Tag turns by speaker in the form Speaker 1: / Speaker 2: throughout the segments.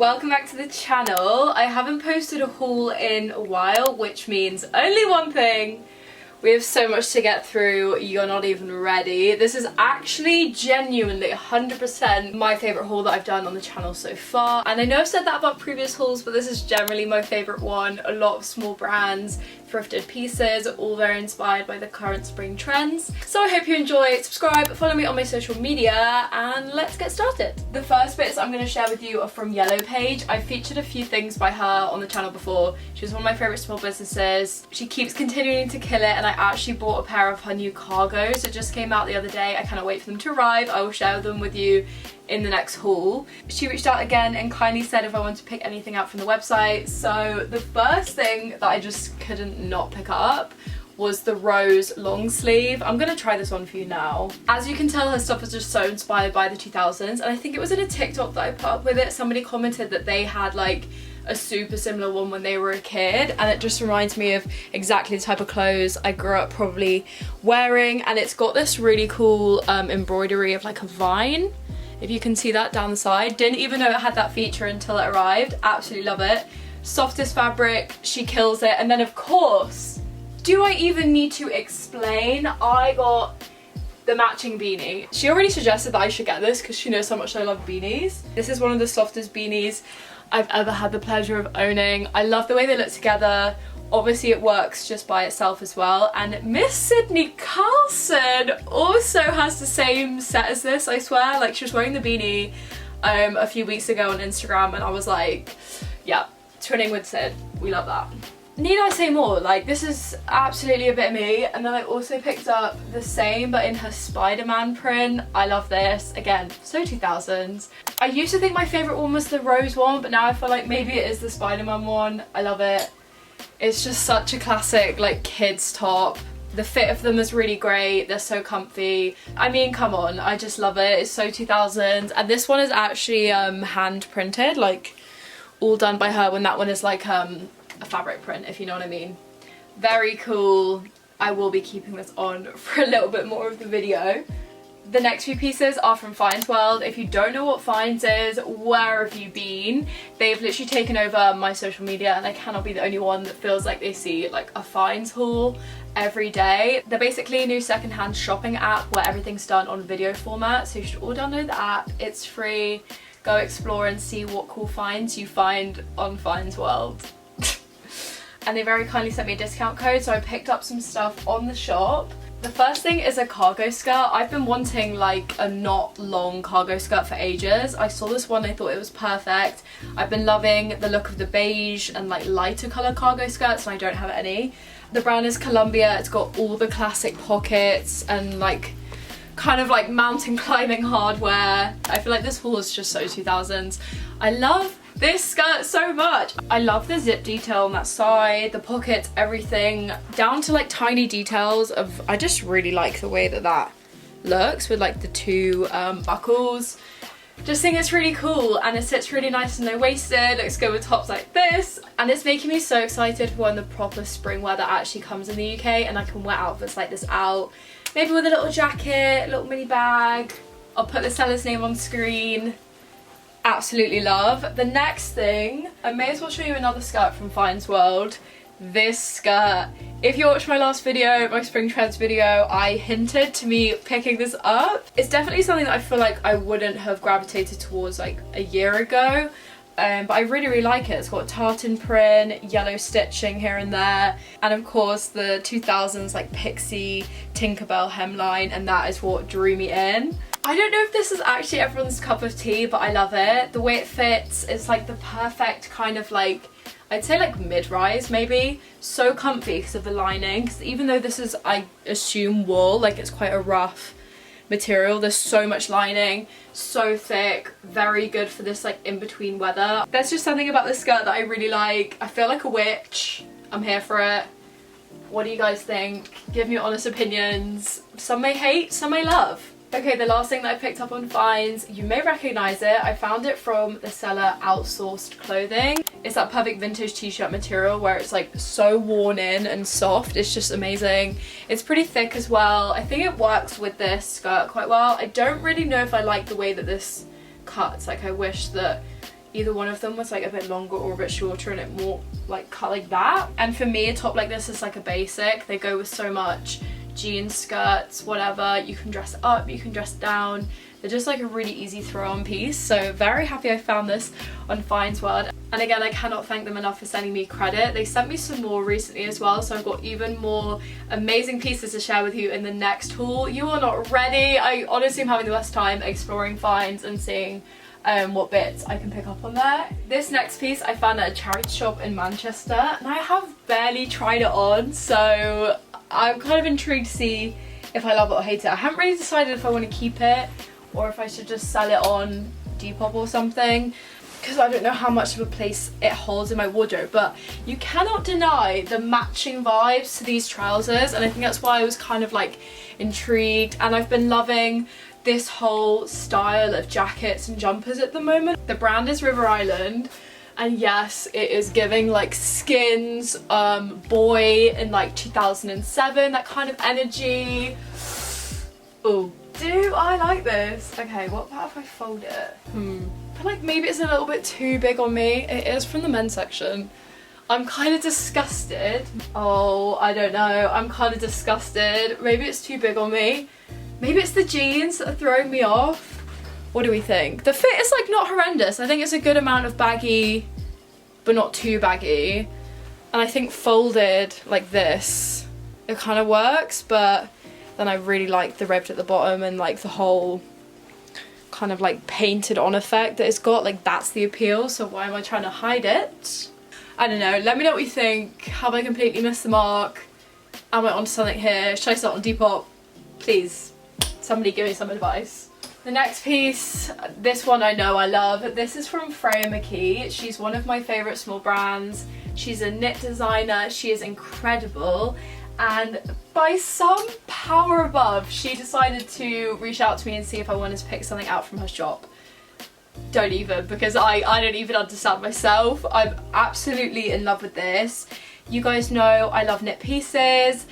Speaker 1: Welcome back to the channel. I haven't posted a haul in a while, which means only one thing. We have so much to get through, you're not even ready. This is actually genuinely 100% my favourite haul that I've done on the channel so far. And I know I've said that about previous hauls, but this is generally my favourite one. A lot of small brands, thrifted pieces, all very inspired by the current spring trends. So I hope you enjoy. Subscribe, follow me on my social media, and let's get started. The first bits I'm going to share with you are from Yellow Page. I've featured a few things by her on the channel before. She's one of my favourite small businesses. She keeps continuing to kill it, and I actually bought a pair of her new cargos that just came out the other day. I cannot wait for them to arrive. I will share them with you in the next haul. She reached out again and kindly said if I wanted to pick anything out from the website. So the first thing that I just couldn't not pick up was the rose long sleeve. I'm gonna try this on for you now. As you can tell, her stuff is just so inspired by the 2000s, and I think it was in a TikTok that I put up with it. Somebody commented that they had like a super similar one when they were a kid, and it just reminds me of exactly the type of clothes I grew up probably wearing. And it's got this really cool embroidery of like a vine, if you can see that down the side. Didn't even know it had that feature until it arrived. Absolutely love it. Softest fabric, she kills it. And then of course, do I even need to explain, I got the matching beanie. She already suggested that I should get this because she knows how much I love beanies. This is one of the softest beanies I've ever had the pleasure of owning. I love the way they look together. Obviously it works just by itself as well. And Miss Sydney Carlson also has the same set as this, I swear. Like, she was wearing the beanie a few weeks ago on Instagram, and I was like, yeah, twinning with Sid, we love that. Need I say more? Like, this is absolutely a bit of me. And then I also picked up the same but in her Spider-Man print. I love this. Again, so 2000s. I used to think my favourite one was the rose one, but now I feel like maybe it is the Spider-Man one. I love it. It's just such a classic like kids top. The fit of them is really great. They're so comfy. I mean, come on, I just love it. It's so 2000s. And this one is actually hand printed, like all done by her, when that one is like a fabric print, if you know what I mean. Very cool. I will be keeping this on for a little bit more of the video. The next few pieces are from Finds World. If you don't know what Finds is, where have you been? They've literally taken over my social media, and I cannot be the only one that feels like they see like a Finds haul every day. They're basically a new secondhand shopping app where everything's done on video format, so you should all download the app. It's free. Go explore and see what cool finds you find on Finds World. And they very kindly sent me a discount code, so I picked up some stuff on the shop. The first thing is a cargo skirt. I've been wanting like a not long cargo skirt for ages. I saw this one, I thought it was perfect. I've been loving the look of the beige and like lighter colour cargo skirts, and I don't have any. The brand is Columbia. It's got all the classic pockets and like kind of like mountain climbing hardware. I feel like this haul is just so 2000s. I love this skirt so much. I love the zip detail on that side, the pockets, everything, down to like tiny details of, I just really like the way that that looks with like the two buckles. Just think it's really cool, and it sits really nice and low-waisted. Looks good with tops like this, and it's making me so excited for when the proper spring weather actually comes in the UK and I can wear outfits like this out, maybe with a little jacket, a little mini bag. I'll put the seller's name on screen. Absolutely love. The next thing, I may as well show you another skirt from Finds World. This skirt. If you watched my last video, my spring trends video, I hinted to me picking this up. It's definitely something that I feel like I wouldn't have gravitated towards like a year ago, but I really like it. It's got tartan print, yellow stitching here and there, and of course the 2000s like pixie Tinkerbell hemline, and that is what drew me in. I don't know if this is actually everyone's cup of tea, but I love it. The way it fits is like the perfect kind of like, I'd say like mid-rise maybe. So comfy because of the lining, because even though this is, I assume, wool, like it's quite a rough material, there's so much lining, so thick, very good for this like in-between weather. There's just something about this skirt that I really like. I feel like a witch. I'm here for it. What do you guys think? Give me your honest opinions. Some may hate, some may love. Okay, the last thing that I picked up on Finds, you may recognise it. I found it from the seller Outsourced Clothing. It's that perfect vintage t-shirt material where it's like so worn in and soft. It's just amazing. It's pretty thick as well. I think it works with this skirt quite well. I don't really know if I like the way that this cuts. Like, I wish that either one of them was like a bit longer or a bit shorter and it more like cut like that. And for me, a top like this is like a basic. They go with so much. Jeans, skirts, whatever. You can dress up, you can dress down. They're just like a really easy throw on piece. So very happy I found this on Finds World. And again, I cannot thank them enough for sending me credit. They sent me some more recently as well, so I've got even more amazing pieces to share with you in the next haul. You are not ready. I honestly am having the best time exploring finds and seeing what bits I can pick up on there. This next piece I found at a charity shop in Manchester, and I have barely tried it on, so I'm kind of intrigued to see if I love it or hate it. I haven't really decided if I want to keep it or if I should just sell it on Depop or something, because I don't know how much of a place it holds in my wardrobe. But you cannot deny the matching vibes to these trousers, and I think that's why I was kind of like intrigued. And I've been loving this whole style of jackets and jumpers at the moment. The brand is River Island, and yes, it is giving like Skins, Boy in like 2007, that kind of energy. Oh, do I like this? Okay, what about if I fold it? I feel like maybe it's a little bit too big on me. It is from the men's section. I'm kind of disgusted. Oh, I don't know. I'm kind of disgusted. Maybe it's too big on me. Maybe it's the jeans that are throwing me off. What do we think? The fit is like not horrendous. I think it's a good amount of baggy, but not too baggy. And I think folded like this, it kind of works, but then I really like the ribbed at the bottom and like the whole kind of like painted on effect that it's got. Like that's the appeal, so why am I trying to hide it? I don't know. Let me know what you think. Have I completely missed the mark? Am I onto something here? Should I start on Depop? Please, somebody give me some advice. The next piece, this one I know I love. This is from Freya McKee. She's one of my favourite small brands. She's a knit designer. She is incredible. And by some power above, she decided to reach out to me and see if I wanted to pick something out from her shop. Don't even, because I don't even understand myself. I'm absolutely in love with this. You guys know I love knit pieces.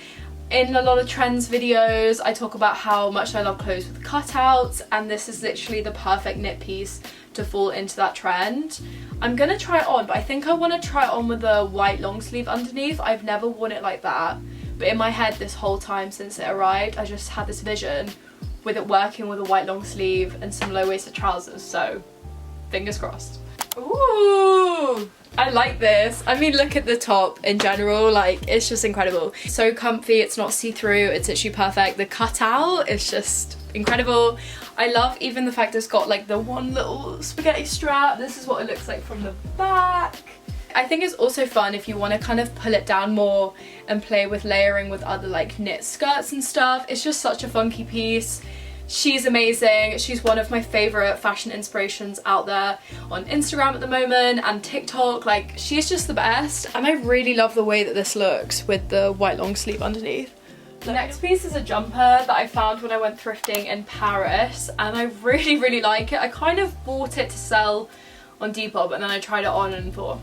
Speaker 1: In a lot of trends videos, I talk about how much I love clothes with cutouts, and this is literally the perfect knit piece to fall into that trend. I'm gonna try it on, but I think I want to try it on with a white long sleeve underneath. I've never worn it like that, but in my head this whole time since it arrived, I just had this vision with it working with a white long sleeve and some low-waisted trousers, so fingers crossed. Ooh, I like this. I mean, look at the top in general, like it's just incredible. So comfy, it's not see-through, it's actually perfect. The cutout is just incredible. I love even the fact it's got like the one little spaghetti strap. This is what it looks like from the back. I think it's also fun if you want to kind of pull it down more and play with layering with other like knit skirts and stuff. It's just such a funky piece. She's amazing. She's one of my favourite fashion inspirations out there on Instagram at the moment and TikTok. Like, she's just the best. And I really love the way that this looks with the white long sleeve underneath. The next piece is a jumper that I found when I went thrifting in Paris, and I really like it. I kind of bought it to sell on Depop, and then I tried it on and thought,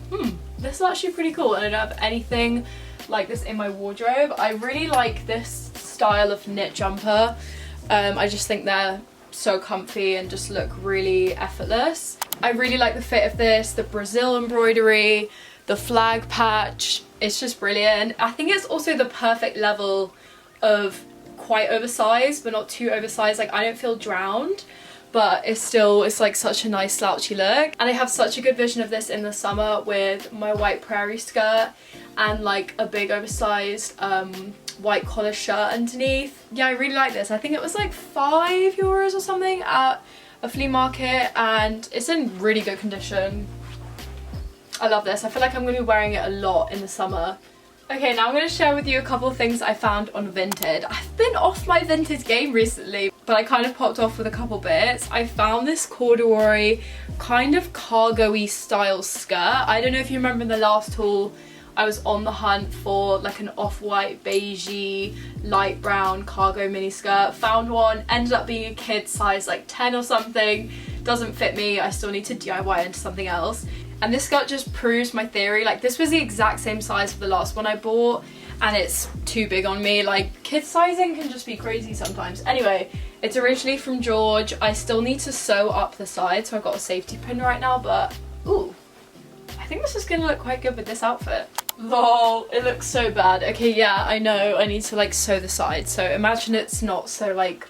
Speaker 1: this is actually pretty cool, and I don't have anything like this in my wardrobe. I really like this style of knit jumper. I just think they're so comfy and just look really effortless. I really like the fit of this, the Brazil embroidery, the flag patch. It's just brilliant. I think it's also the perfect level of quite oversized but not too oversized. Like, I don't feel drowned, but it's like such a nice slouchy look. And I have such a good vision of this in the summer with my white prairie skirt and like a big oversized white collar shirt underneath. Yeah, I really like this. I think it was like €5 or something at a flea market, and it's in really good condition. I love this. I feel like I'm going to be wearing it a lot in the summer. Okay, now I'm going to share with you a couple of things I found on Vinted. I've been off my Vinted game recently, but I kind of popped off with a couple bits. I found this corduroy kind of cargo-y style skirt. I don't know if you remember in the last haul, I was on the hunt for like an off-white, beigey, light brown cargo mini skirt. Found one, ended up being a kid size like 10 or something. Doesn't fit me, I still need to DIY into something else. And this skirt just proves my theory. Like, this was the exact same size of the last one I bought, and it's too big on me. Like, kid sizing can just be crazy sometimes. Anyway, it's originally from George. I still need to sew up the side, so I've got a safety pin right now, but Ooh, I think this is gonna look quite good with this outfit. Lol, it looks so bad. Okay, yeah, I know I need to like sew the sides, so imagine it's not so like,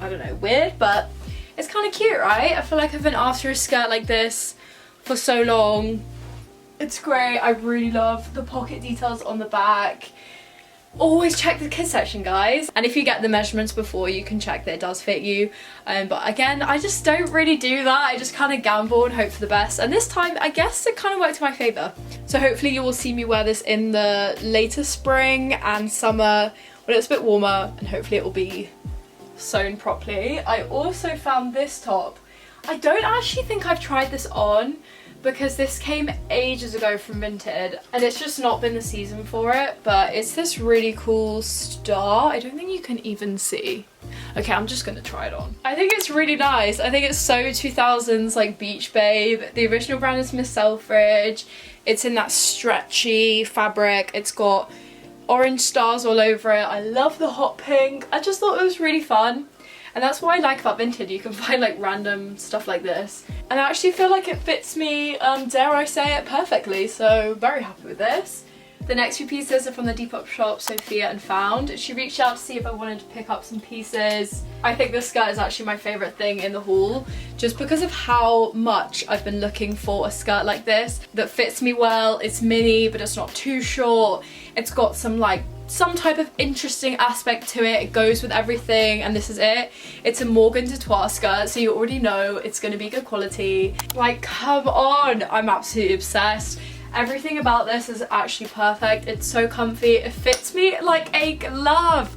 Speaker 1: I don't know, weird, but it's kind of cute, right? I feel like I've been after a skirt like this for so long. It's great. I really love the pocket details on the back. Always check the kids section, guys, and if you get the measurements before, you can check that it does fit you, but again, I just don't really do that. I just kind of gamble and hope for the best, and this time I guess it kind of worked in my favor. So hopefully you will see me wear this in the later spring and summer when it's a bit warmer, and hopefully it will be sewn properly. I also found this top. I don't actually think I've tried this on because this came ages ago from Vinted and it's just not been the season for it, but it's this really cool star. I don't think you can even see. Okay, I'm just gonna try it on. I think it's really nice. I think it's so 2000s like beach babe. The original brand is Miss Selfridge. It's in that stretchy fabric. It's got orange stars all over it. I love the hot pink. I just thought it was really fun. And that's what I like about Vinted. You can find like random stuff like this. And I actually feel like it fits me, dare I say it, perfectly. So very happy with this. The next few pieces are from the Depop shop, Sophia and Found. She reached out to see if I wanted to pick up some pieces. I think this skirt is actually my favourite thing in the haul, just because of how much I've been looking for a skirt like this that fits me well. It's mini, but it's not too short. It's got some type of interesting aspect to it. It goes with everything, and this is it. It's a Morgan Doutois skirt, so you already know it's going to be good quality. Like, come on, I'm absolutely obsessed. Everything about this is actually perfect. It's so comfy. It fits me like a glove.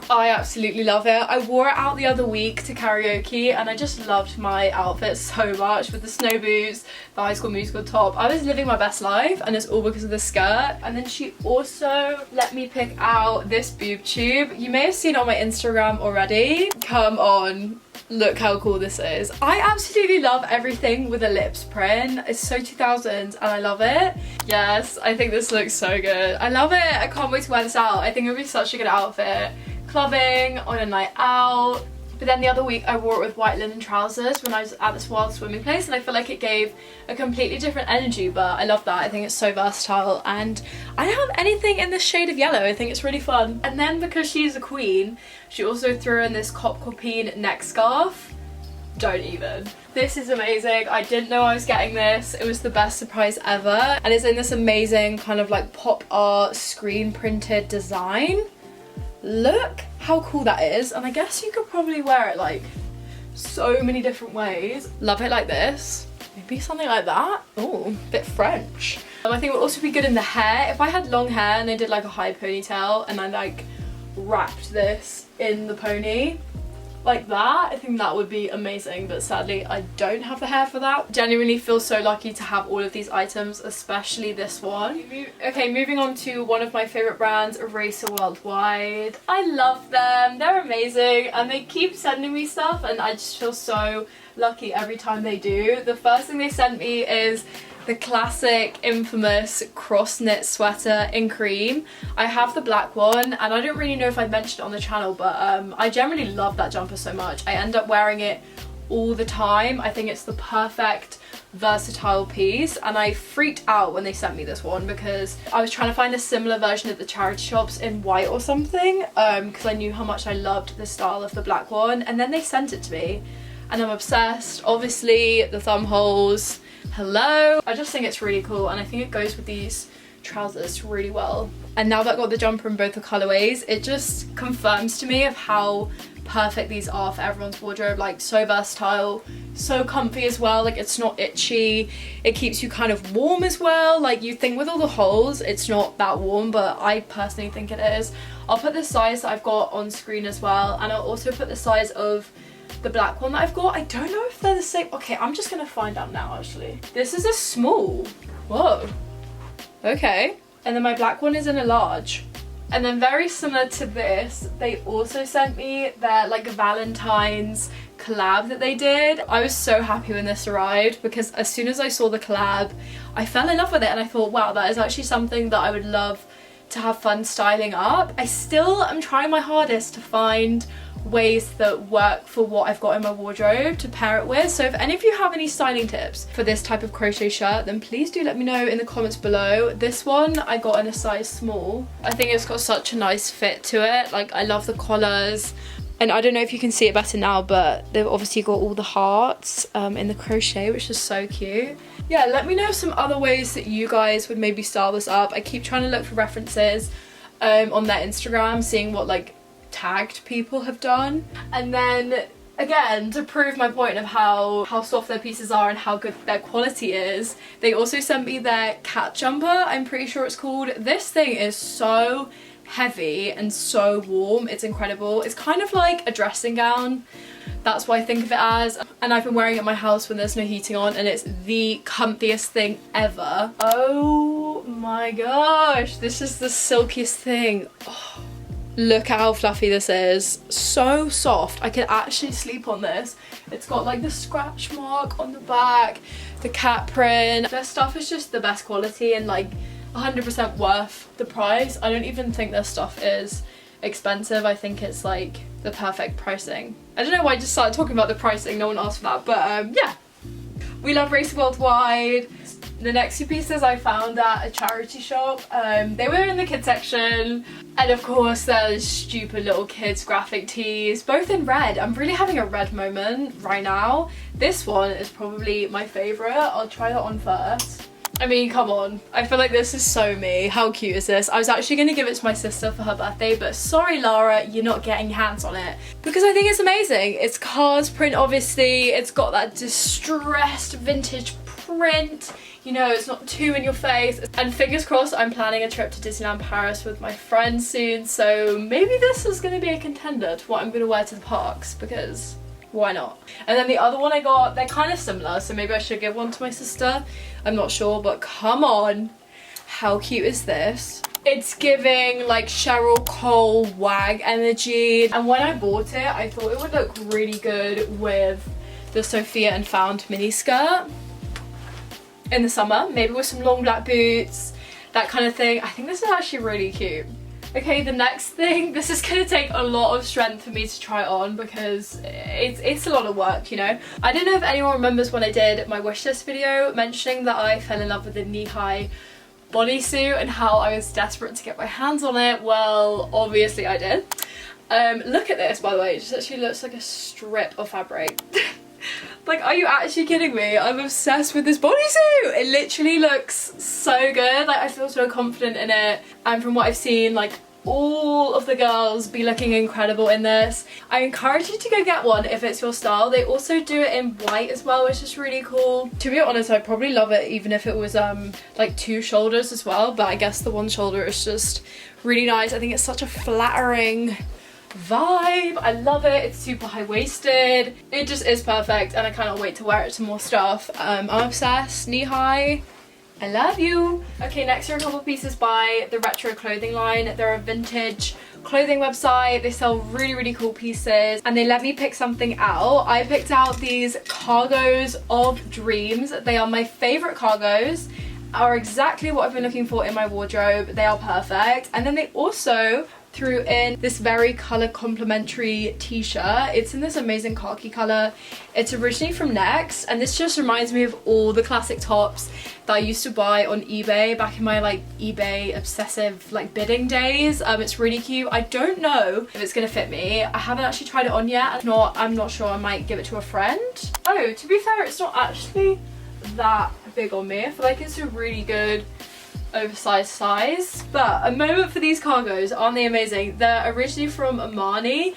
Speaker 1: I absolutely love it. I wore it out the other week to karaoke and I just loved my outfit so much with the snow boots, the High School Musical top. I was living my best life and it's all because of the skirt. And then she also let me pick out this boob tube. You may have seen it on my Instagram already. Come on. Look how cool this is. I absolutely love everything with a lips print. It's so 2000s and I love it. Yes, I think this looks so good. I love it. I can't wait to wear this out. I think it would be such a good outfit. Clubbing, on a night out. But then the other week I wore it with white linen trousers when I was at this wild swimming place and I feel like it gave a completely different energy, but I love that. I think it's so versatile and I don't have anything in this shade of yellow. I think it's really fun. And then because she's a queen, she also threw in this Cop Copine neck scarf. Don't even. This is amazing. I didn't know I was getting this. It was the best surprise ever. And it's in this amazing kind of like pop art screen printed design. Look how cool that is, and I guess you could probably wear it like so many different ways. Love it like this, maybe something like that. Oh, a bit French. I think it would also be good in the hair. If I had long hair and I did like a high ponytail and I like wrapped this in the pony like that, I think that would be amazing, but sadly I don't have the hair for that. Genuinely feel so lucky to have all of these items, especially this one. Okay, moving on to one of my favourite brands, Eraser Worldwide. I love them, they're amazing and they keep sending me stuff and I just feel so lucky every time they do. The first thing they sent me is the classic infamous cross knit sweater in cream. I have the black one and I don't really know if I mentioned it on the channel, but I generally love that jumper so much. I end up wearing it all the time. I think it's the perfect versatile piece and I freaked out when they sent me this one because I was trying to find a similar version at the charity shops in white or something because I knew how much I loved the style of the black one, and then they sent it to me and I'm obsessed. Obviously the thumb holes, hello. I just think it's really cool and I think it goes with these trousers really well. And now that I've got the jumper in both the colorways, it just confirms to me of how perfect these are for everyone's wardrobe. Like, so versatile, so comfy as well. Like, it's not itchy, it keeps you kind of warm as well. Like, you think with all the holes it's not that warm, but I personally think it is. I'll put the size that I've got on screen as well, and I'll also put the size of the black one that I've got. I don't know if they're the same. Okay, I'm just gonna find out now actually. This is a small. Whoa. Okay. And then my black one is in a large. And then very similar to this, they also sent me their like Valentine's collab that they did. I was so happy when this arrived because as soon as I saw the collab, I fell in love with it and I thought, wow, that is actually something that I would love to have fun styling up. I still am trying my hardest to find ways that work for what I've got in my wardrobe to pair it with. So if any of you have any styling tips for this type of crochet shirt, then please do let me know in the comments below. This one I got in a size small. I think it's got such a nice fit to it. Like, I love the collars. And I don't know if you can see it better now, but they've obviously got all the hearts in the crochet, which is so cute. Yeah, let me know some other ways that you guys would maybe style this up. I keep trying to look for references on their Instagram, seeing what like tagged people have done. And then again, to prove my point of how soft their pieces are and how good their quality is, they also sent me their cat jumper, I'm pretty sure it's called. This thing is so heavy and so warm, it's incredible. It's kind of like a dressing gown, that's what I think of it as, and I've been wearing it at my house when there's no heating on, and it's the comfiest thing ever. Oh my gosh, this is the silkiest thing. Oh, look at how fluffy this is. So soft. I could actually sleep on this. It's got like the scratch mark on the back, the cat print. Their stuff is just the best quality and like 100% worth the price. I don't even think their stuff is expensive. I think it's like the perfect pricing. I don't know why I just started talking about the pricing, no one asked for that, but yeah. We love Racing Worldwide. The next 2 pieces I found at a charity shop. They were in the kids section, and of course there's stupid little kids graphic tees, both in red. I'm really having a red moment right now. This one is probably my favourite. I'll try that on first. I mean, come on. I feel like this is so me. How cute is this? I was actually going to give it to my sister for her birthday, but sorry, Lara, you're not getting your hands on it. Because I think it's amazing. It's cars print, obviously. It's got that distressed vintage print. You know, it's not too in your face. And fingers crossed, I'm planning a trip to Disneyland Paris with my friends soon. So maybe this is going to be a contender to what I'm going to wear to the parks, because why not? And then the other one I got, they're kind of similar, so maybe I should give one to my sister. I'm not sure, but come on. How cute is this? It's giving like Cheryl Cole wag energy. And when I bought it, I thought it would look really good with the Sophia and Found mini skirt in the summer. Maybe with some long black boots, that kind of thing. I think this is actually really cute. Okay, the next thing, this is going to take a lot of strength for me to try on because it's a lot of work, you know. I don't know if anyone remembers when I did my wishlist video mentioning that I fell in love with the knee-high bodysuit and how I was desperate to get my hands on it. Well, obviously I did. Look at this, by the way. It just actually looks like a strip of fabric. Like, are you actually kidding me? I'm obsessed with this bodysuit. It literally looks so good. Like, I feel so confident in it. And from what I've seen, like, all of the girls be looking incredible in this. I encourage you to go get one if it's your style. They also do it in white as well, which is really cool. To be honest, I'd probably love it even if it was like 2 shoulders as well, but I guess the one shoulder is just really nice. I think it's such a flattering vibe. I love it. It's super high-waisted. It just is perfect, and I cannot wait to wear it to more stuff. I'm obsessed. Knee high. I love you. Okay, next are a couple pieces by the Retro clothing line. They're a vintage clothing website. They sell really, really cool pieces, and they let me pick something out. I picked out these cargos of dreams. They are my favorite cargos, are exactly what I've been looking for in my wardrobe. They are perfect. And then they also threw in this very color complementary t-shirt. It's in this amazing khaki color. It's originally from Next, and this just reminds me of all the classic tops that I used to buy on eBay back in my like eBay obsessive like bidding days. It's really cute. I don't know if it's gonna fit me. I haven't actually tried it on yet. If not, I'm not sure. I might give it to a friend. Oh, to be fair, it's not actually that big on me. I feel like it's a really good oversized size. But a moment for these cargos. Aren't they amazing? They're originally from Armani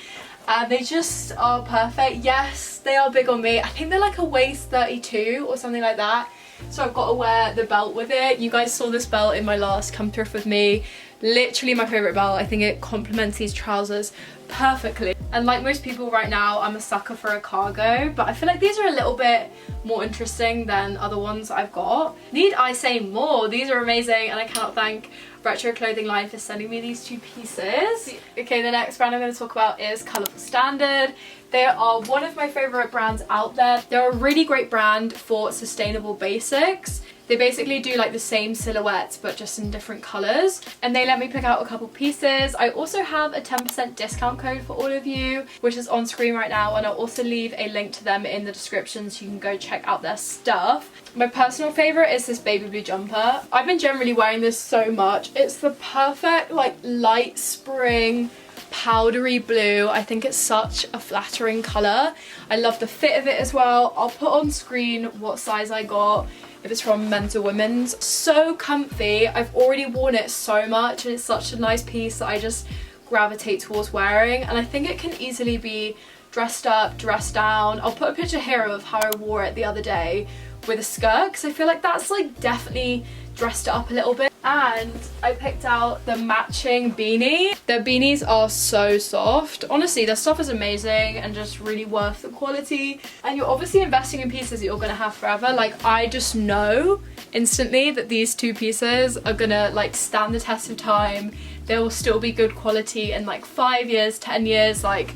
Speaker 1: and they just are perfect. Yes, they are big on me. I think they're like a waist 32 or something like that, so I've got to wear the belt with it. You guys saw this belt in my last come thrift with me. Literally my favorite belt. I think it complements these trousers perfectly. And like most people right now, I'm a sucker for a cargo, but I feel like these are a little bit more interesting than other ones I've got. Need I say more? These are amazing, and I cannot thank Retro Clothing Line for sending me these 2 pieces. Okay, the next brand I'm going to talk about is Colourful Standard. They are one of my favorite brands out there. They're a really great brand for sustainable basics. They basically do like the same silhouettes but just in different colours, and they let me pick out a couple pieces. I also have a 10% discount code for all of you, which is on screen right now, and I'll also leave a link to them in the description so you can go check out their stuff. My personal favourite is this baby blue jumper. I've been generally wearing this so much. It's the perfect like light spring powdery blue. I think it's such a flattering colour. I love the fit of it as well. I'll put on screen what size I got, if it's from men's or women's. So comfy. I've already worn it so much and it's such a nice piece that I just gravitate towards wearing, and I think it can easily be dressed up, dressed down. I'll put a picture here of how I wore it the other day with a skirt, because I feel like that's like definitely dressed it up a little bit. And I picked out the matching beanie. Their beanies are so soft. Honestly, their stuff is amazing and just really worth the quality. And you're obviously investing in pieces that you're gonna have forever. Like, I just know instantly that these two pieces are gonna like stand the test of time. They will still be good quality in like 5 years, 10 years, like,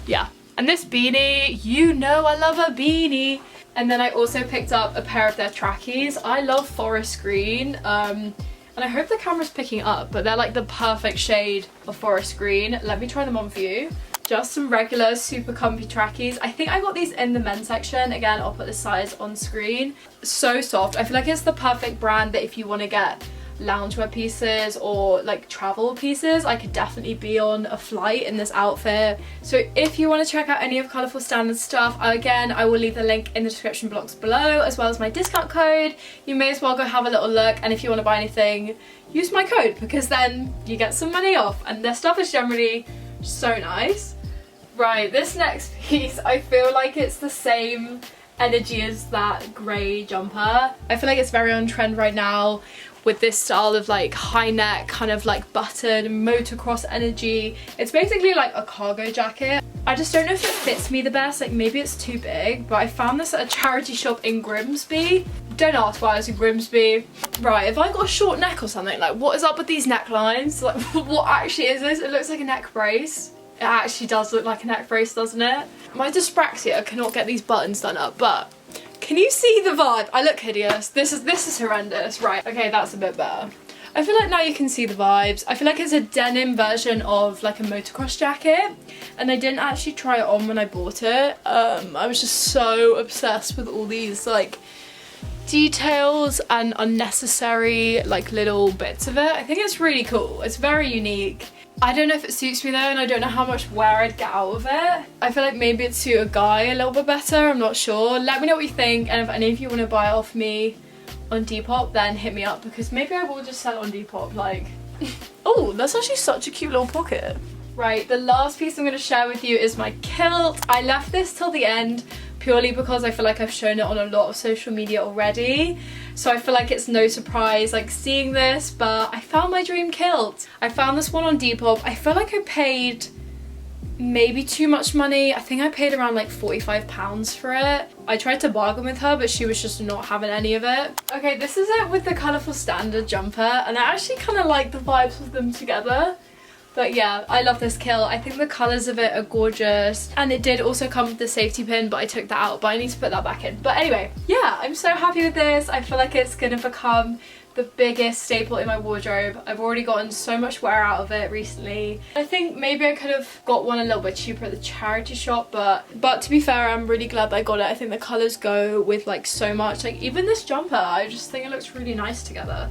Speaker 1: yeah. And this beanie, you know I love a beanie. And then I also picked up a pair of their trackies. I love forest green. And I hope the camera's picking up, but they're like the perfect shade of forest green. Let me try them on for you. Just some regular super comfy trackies. I think I got these in the men's section. Again, I'll put the size on screen. So soft. I feel like it's the perfect brand that if you want to get loungewear pieces or like travel pieces, I could definitely be on a flight in this outfit. So if you want to check out any of Colourful Standard stuff, again, I will leave the link in the description box below, as well as my discount code. You may as well go have a little look, and if you want to buy anything, use my code, because then you get some money off, and their stuff is generally so nice. Right, this next piece, I feel like it's the same energy as that grey jumper. I feel like it's very on trend right now with this style of like high neck, kind of like button motocross energy. It's basically like a cargo jacket. I just don't know if it fits me the best, like maybe it's too big, but I found this at a charity shop in Grimsby. Don't ask why I was in Grimsby. Right, if I got a short neck or something, like what is up with these necklines? Like what actually is this? It looks like a neck brace. It actually does look like a neck brace, doesn't it? My dyspraxia cannot get these buttons done up, but can you see the vibe? I look hideous. This is horrendous. Right, okay, that's a bit better. I feel like now you can see the vibes. I feel like it's a denim version of like a motocross jacket, and I didn't actually try it on when I bought it. I was just so obsessed with all these like details and unnecessary like little bits of it. I think it's really cool. It's very unique. I don't know if it suits me though, and I don't know how much wear I'd get out of it. I feel like maybe it'd suit a guy a little bit better, I'm not sure. Let me know what you think, and if any of you want to buy it off me on Depop, then hit me up, because maybe I will just sell it on Depop, like... Oh, that's actually such a cute little pocket. Right, the last piece I'm going to share with you is my kilt. I left this till the end purely because I feel like I've shown it on a lot of social media already, so I feel like it's no surprise like seeing this, but I found my dream kilt. I found this one on Depop. I feel like I paid maybe too much money. I think I paid around like £45 for it. I tried to bargain with her, but she was just not having any of it. Okay, this is it with the Colourful Standard jumper, and I actually kind of like the vibes of them together. But yeah, I love this kilt. I think the colours of it are gorgeous. And it did also come with the safety pin, but I took that out, but I need to put that back in. But anyway, yeah, I'm so happy with this. I feel like it's gonna become the biggest staple in my wardrobe. I've already gotten so much wear out of it recently. I think maybe I could have got one a little bit cheaper at the charity shop, but to be fair, I'm really glad that I got it. I think the colours go with like so much. Like even this jumper, I just think it looks really nice together.